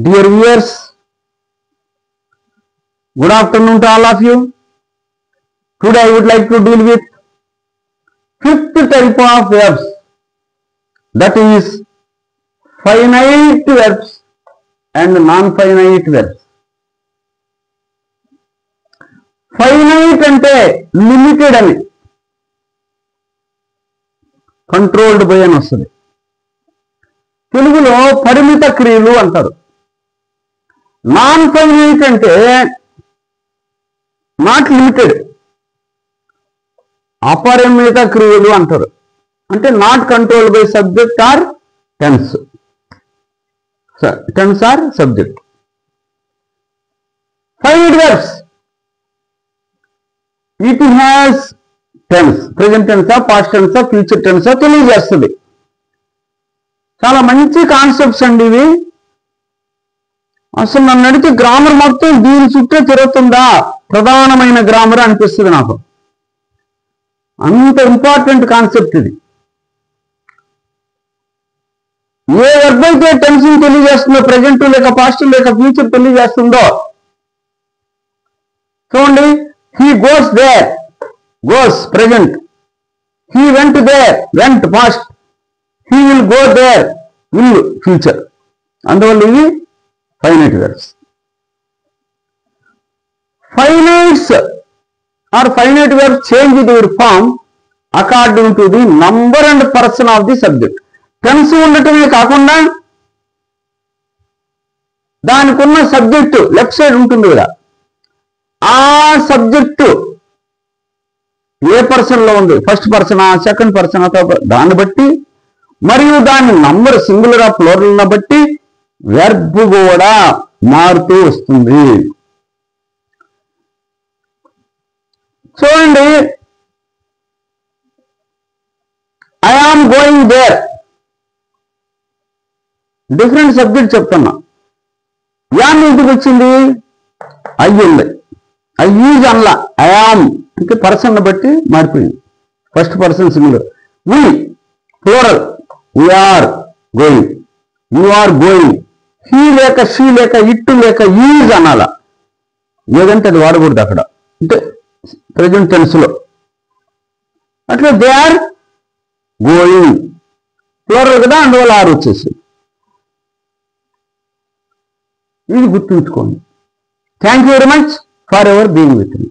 Dear viewers, good afternoon to all of you. Today I would like to deal with fifth type of verbs, that is finite verbs and non-finite verbs. Finite ante limited ani, controlled by అని వస్తుంది. తెలుగులో పరిమిత క్రియలు అంటారు. Non finite అంటే not limited, అపరిమిత క్రియలు అంటారు. అంటే not controlled by subject or tense. Tense or subject. Finite verbs, it has tense, present tense, past tense, future tense తెలియజేస్తుంది. చాలా మంచి కాన్సెప్ట్స్ అండి ఇవి. అసలు నన్ను అడిగితే గ్రామర్ మొత్తం దీని చుట్టే తిరుగుతుందా, ప్రధానమైన గ్రామర్ అనిపిస్తుంది నాకు. అంత ఇంపార్టెంట్ కాన్సెప్ట్ ఇది. ఏ వర్బ్ అయితే టెన్స్ తెలియజేస్తుందో, ప్రెజెంట్ లేక పాస్ట్ లేక ఫ్యూచర్ తెలియజేస్తుందో చూడండి. He goes there, goes present. He went there, went past. He will go there, will future. అందువల్ల ఇవి finite verbs. Finites are finite verbs change their form according to the number and person of the subject. Tense ఉండటమే కాకుండా దానికి ఉన్న subject left side ఉంటుంది కదా, ఆ subject ఏ person లో ఉంది, ఫస్ట్ పర్సనా, సెకండ్ పర్సన్, దాన్ని బట్టి మరియు దాని నంబర్ సింగులర్ ఆ ప్లూరల్ బట్టి వెర్బ్ కూడా మారుతూ వస్తుంది. చూడండి, I am going there, different subject చెప్తున్నా. యామ్ ఇంటికి వచ్చింది, అయ్యింది. ఐ యూజ్ అన్లా, ఐ ఆమ్ అంటే పర్సన్ బట్టి మారిపోయింది. First person singular. We plural, we are going, you are going. He లేక షీ లేక ఇట్ లేక యూజ్ అనాల, ఏదంటే అది వాడకూడదు అక్కడ, అంటే ప్రెజెంట్ టెన్స్ లో. అట్లా దే ఆర్ గోయింగ్, ప్లూరల్ కదా, అందువల్ల ఆర్ వచ్చేసి. ఇది గుర్తుంచుకోండి. Thank you very much for ever being with me.